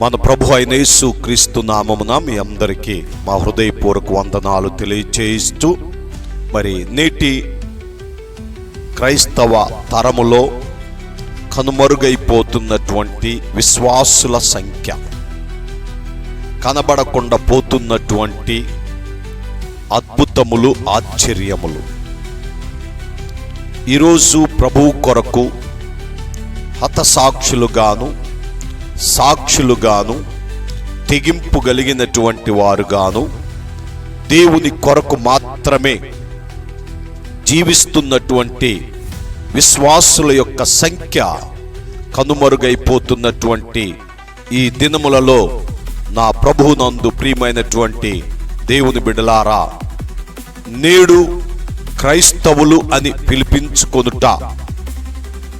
మన ప్రభు అయిన యేసు క్రీస్తు నామమున మీ అందరికీ మా హృదయపూర్వక వందనాలు తెలియజేస్తూ, మరి నేటి క్రైస్తవ తరములో కనుమరుగైపోతున్నటువంటి విశ్వాసుల సంఖ్య, కనబడకుండా పోతున్నటువంటి అద్భుతములు, ఆశ్చర్యములు, ఈరోజు ప్రభువు కొరకు హతసాక్షులుగాను, సాక్షులుగాను, తెగింపు కలిగినటువంటి వారుగాను, దేవుని కొరకు మాత్రమే జీవిస్తున్నటువంటి విశ్వాసుల యొక్క సంఖ్య కనుమరుగైపోతున్నటువంటి ఈ దినములలో నా ప్రభువునందు ప్రియమైనటువంటి దేవుని బిడ్డలారా, నేడు క్రైస్తవులు అని పిలిపించుకొనుట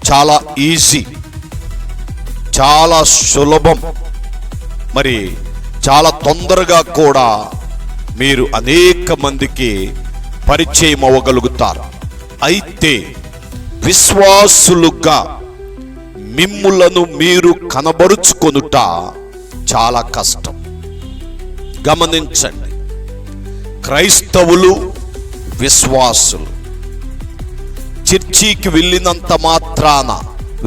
చాలా ఈజీ, చాలా సులభం, మరి చాలా తొందరగా కూడా మీరు అనేక మందికి పరిచయం అవ్వగలుగుతారు. అయితే విశ్వాసులుగా మిమ్ములను మీరు కనబరుచుకొనుట చాలా కష్టం. గమనించండి, క్రైస్తవులు విశ్వాసులు చర్చికి వెళ్ళినంత మాత్రాన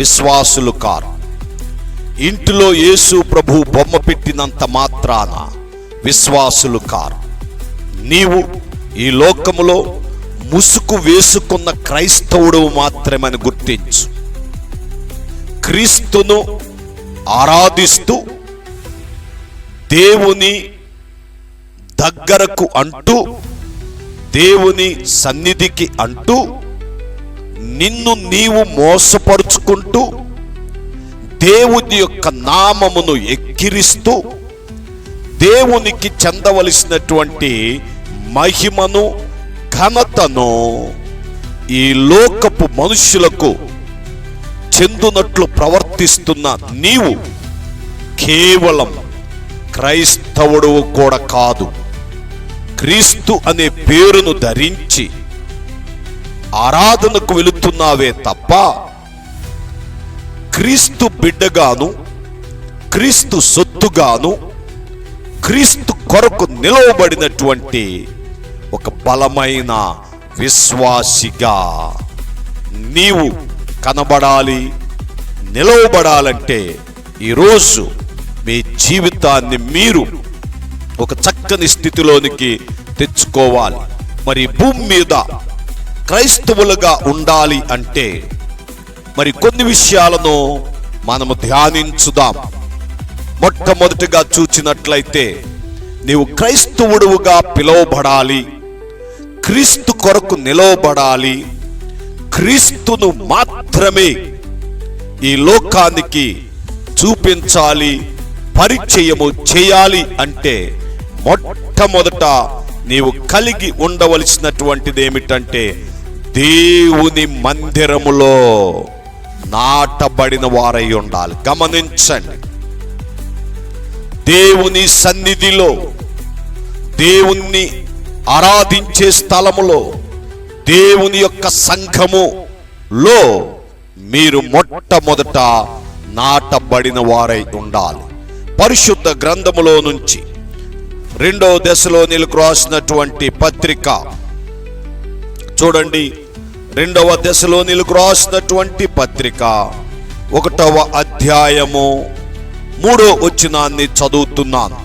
విశ్వాసులు కారు. ఇంటిలో యేసు ప్రభు బొమ్మ పెట్టినంత మాత్రాన విశ్వాసులు కారు. నీవు ఈ లోకములో ముసుగు వేసుకున్న క్రైస్తవుడు మాత్రమని గుర్తించు. క్రీస్తును ఆరాధిస్తూ దేవుని దగ్గరకు అంటూ, దేవుని సన్నిధికి అంటూ, నిన్ను నీవు మోసపరుచుకుంటూ, దేవుని యొక్క నామమును ఎక్కిరిస్తూ, దేవునికి చెందవలసినటువంటి మహిమను, ఘనతను ఈ లోకపు మనుష్యులకు చెందునట్లు ప్రవర్తిస్తున్న నీవు కేవలం క్రైస్తవుడు కూడా కాదు. క్రీస్తు అనే పేరును ధరించి ఆరాధనకు వెళుతున్నావే తప్ప క్రీస్తు బిడ్డగాను, క్రీస్తు సొత్తుగాను, క్రీస్తు కొరకు నిలవబడినటువంటి ఒక బలమైన విశ్వాసిగా నీవు కనబడాలి. నిలవబడాలంటే ఈరోజు మీ జీవితాన్ని మీరు ఒక చక్కని స్థితిలోనికి తెచ్చుకోవాలి. మరి భూమి మీద క్రైస్తవులుగా ఉండాలి అంటే మరి కొన్ని విషయాలను మనము ధ్యానించుదాం. మొట్టమొదటిగా చూచినట్లయితే, నీవు క్రైస్తవుడుగా పిలువబడాలి, క్రీస్తు కొరకు నిలవబడాలి, క్రీస్తును మాత్రమే ఈ లోకానికి చూపించాలి, పరిచయము చేయాలి అంటే మొట్టమొదట నీవు కలిగి ఉండవలసినటువంటిది ఏమిటంటే, దేవుని మందిరములో నాటబడిన వారై ఉండాలి. గమనించండి, దేవుని సన్నిధిలో, దేవుణ్ణి ఆరాధించే స్థలములో, దేవుని యొక్క సంఘములో మీరు మొట్టమొదట నాటబడిన వారై ఉండాలి. పరిశుద్ధ గ్రంథములో నుంచి 2వ దశలోనిలకు రాసినటువంటి పత్రిక చూడండి. 2వ దశలోనిలకు రాసినటువంటి పత్రిక 1వ అధ్యాయము 3వ వచనాన్ని చదువుతున్నాను.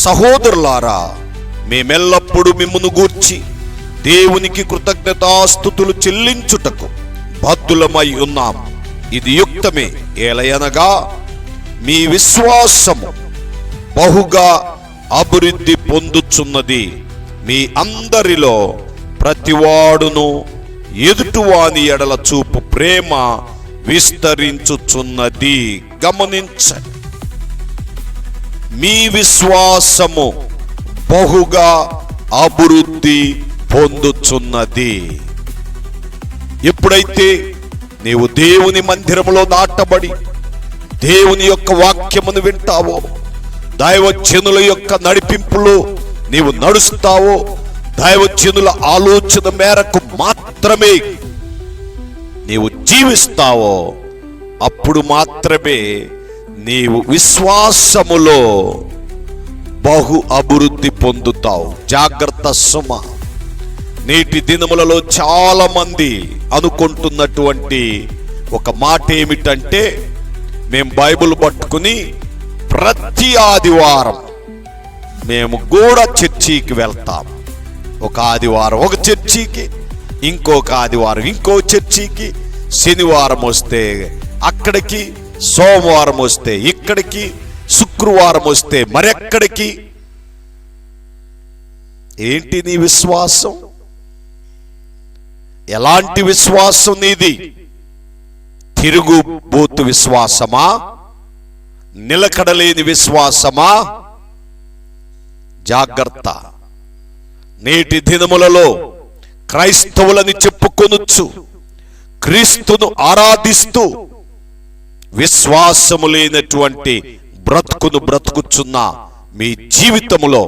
సహోదరులారా, మేమెల్లప్పుడూ మిమ్మును గూర్చి దేవునికి కృతజ్ఞతాస్తుతులు చెల్లించుటకు బద్ధులమై ఉన్నాము. ఇది యుక్తమే. ఏలయనగా మీ విశ్వాసము బహుగా అభివృద్ధి పొందుచున్నది. మీ అందరిలో ప్రతివాడును ఎదుటివాని ఎడల చూపు ప్రేమ విస్తరించుచున్నది. గమనించండి, మీ విశ్వాసము బహుగా అభివృద్ధి పొందుచున్నది. ఎప్పుడైతే నీవు దేవుని మందిరములో నాటబడి దేవుని యొక్క వాక్యమును వింటావో, దైవజనుల యొక్క నడిపింపులో నీవు నడుస్తావో, దైవజనుల ఆలోచన మేరకు మాత్రమే నీవు జీవిస్తావో, అప్పుడు మాత్రమే నీవు విశ్వాసములో బహు అభివృద్ధి పొందుతావు. జాగ్రత్త సుమ. నేటి దినములలో చాలా మంది అనుకుంటున్నటువంటి ఒక మాట ఏమిటంటే, మేము బైబిల్ పట్టుకుని ప్రతి ఆదివారం మేము కూడా చర్చికి వెళ్తాం. ఒక ఆదివారం ఒక చర్చికి, ఇంకొక ఆదివారం ఇంకో చర్చికి, శనివారం వస్తే అక్కడికి, సోమవారం వస్తే ఇక్కడికి, శుక్రవారం వస్తే మరెక్కడికి. ఏంటి నీ విశ్వాసం? ఎలాంటి విశ్వాసం నీది? తిరుగుబోతు విశ్వాసమా? నిలకడలేని విశ్వాసమా? జాగ్రత్త. నేటి దినములలో క్రైస్తవులని చెప్పుకొనొచ్చు, క్రీస్తును ఆరాధిస్తూ విశ్వాసము లేనటువంటి బ్రతుకును బ్రతుకుచున్న మీ జీవితములో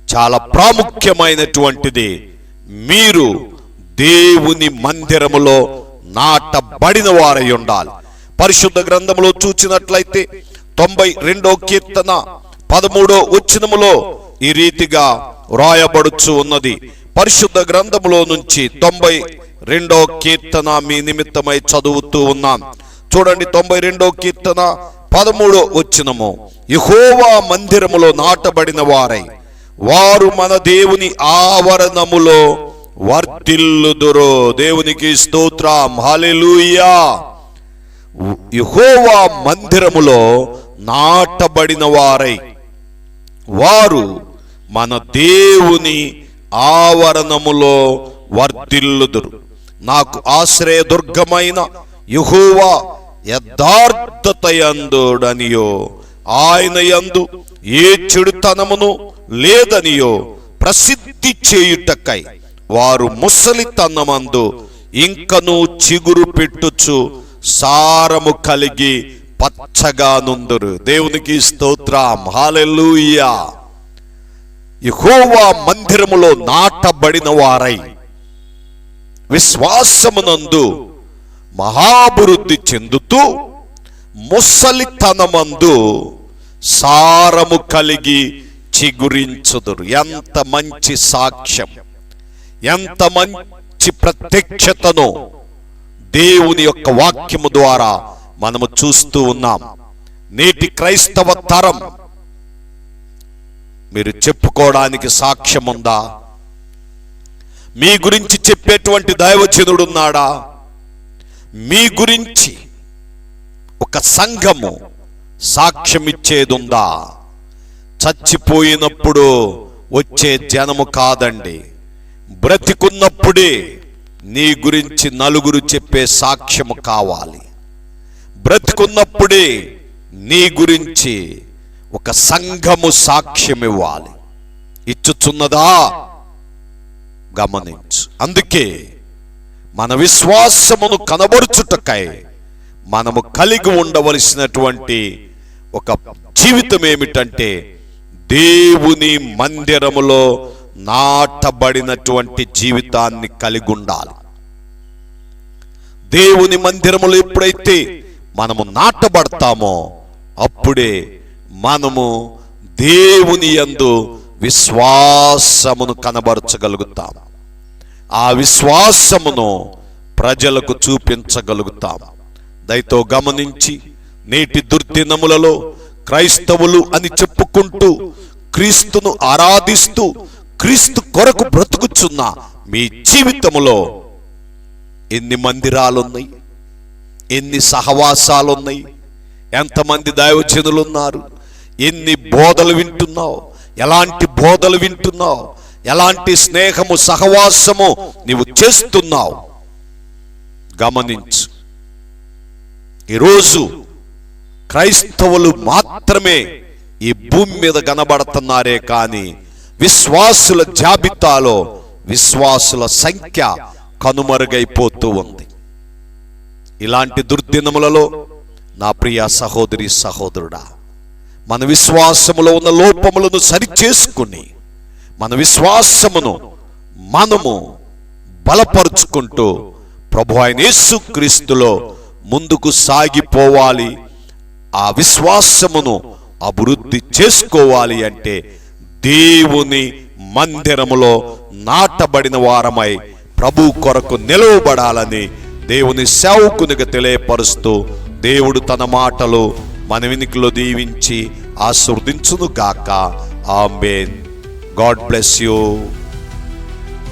చాలా ప్రాముఖ్యమైనటువంటిది, మీరు దేవుని మందిరములో నాటబడిన వారై ఉండాలి. పరిశుద్ధ గ్రంథములో చూచినట్లయితే 92వ కీర్తన 13వ వచనములో ఈ రీతిగా వ్రాయబడుచు ఉన్నది. పరిశుద్ధ గ్రంథములో నుంచి 92వ కీర్తన మీ నిమిత్తమై చదువుతూ ఉన్నాం. చూడండి, 92వ కీర్తన 13వ వచనము. యెహోవా మందిరములో నాటబడిన వారై వారు మన దేవుని ఆవరణములో వర్ధిల్లుదురు. దేవునికి స్తోత్రం, హల్లెలూయా. యెహోవా మందిరములో నాటబడిన వారై వారు మన దేవుని ఆవరణములో వర్ధిల్లుదురు. నాకు ఆశ్రయదుర్గమైన యెహోవా యథార్థతయందుడనియో, ఆయన యందు ఏ చెడుతనమును లేదనియో ప్రసిద్ధి చేయుటకై వారు ముసలితనమందు ఇంకను చిగురు పెట్టుచు సారము కలిగి పచ్చగా నుందురు. దేవునికి స్తోత్రం, హల్లెలూయా. యెహోవా మందిరములో నాటబడిన వారై విశ్వాసమునందు మహాభివృద్ధి చెందుతూ ముసలితనమందు సారము కలిగి చిగురించుదురు. ఎంత మంచి సాక్ష్యం, ఎంత మంచి ప్రత్యక్షతను దేవుని యొక్క వాక్యము ద్వారా మనము చూస్తూ ఉన్నాం. నేటి క్రైస్తవ తరం మీరు చెప్పుకోవడానికి సాక్ష్యం ఉందా? మీ గురించి చెప్పేటువంటి దైవజనుడున్నాడా? మీ గురించి ఒక సంఘము సాక్ష్యం ఇచ్చేదుందా? చచ్చిపోయినప్పుడు వచ్చే జనము కాదండి, బ్రతికున్నప్పుడే నీ గురించి నలుగురు చెప్పే సాక్ష్యము కావాలి. బ్రతికున్నప్పుడే నీ గురించి ఒక సంఘము సాక్ష్యం ఇవ్వాలి. ఇచ్చుచున్నదా? గమనించు. అందుకే మన విశ్వాసమును కనబరుచుటకై మనము కలిగి ఉండవలసినటువంటి ఒక జీవితం ఏమిటంటే, దేవుని మందిరములో నాటబడినటువంటి జీవితాన్ని కలిగి ఉండాలి. దేవుని మందిరములో ఎప్పుడైతే మనము నాటబడతామో అప్పుడే మనము దేవుని యందు విశ్వాసమును కనబరచగలుగుతాం. ఆ విశ్వాసమును ప్రజలకు చూపించగలుగుతాం. దయతో గమనించి, నేటి దుర్దినములలో క్రైస్తవులు అని చెప్పుకుంటూ క్రీస్తును ఆరాధిస్తూ క్రీస్తు కొరకు బ్రతుకుచున్న మీ జీవితములో ఎన్ని మందిరాలున్నాయి, ఎన్ని సహవాసాలున్నాయి, ఎంతమంది దైవజనులు ఉన్నారు, ఎన్ని బోధలు వింటున్నావు, ఎలాంటి బోధలు వింటున్నావు, ఎలాంటి స్నేహము సహవాసము నీవు చేస్తున్నావు గమనించు. ఈరోజు క్రైస్తవులు మాత్రమే ఈ భూమి మీద కనబడుతున్నారే కానీ విశ్వాసుల జాబితాలో విశ్వాసుల సంఖ్య కనుమరుగైపోతూ ఉంది. ఇలాంటి దుర్దినములలో నా ప్రియ సహోదరి సహోదరుడా, మన విశ్వాసములో ఉన్న లోపములను సరిచేసుకుని మన విశ్వాసమును మనము బలపరుచుకుంటూ ప్రభు అయిన యేసుక్రీస్తులో ముందుకు సాగిపోవాలి, ఆ విశ్వాసమును అభివృద్ధి చేసుకోవాలి అంటే దేవుని మందిరములో నాటబడిన వారమై ప్రభు కొరకు నిలవబడాలని దేవుని సేవకునిగా తెలియపరుస్తూ దేవుడు తన మాటలు మన వినికిలో దీవించి ఆశీర్వదించును గాక. ఆమేన్. God bless you.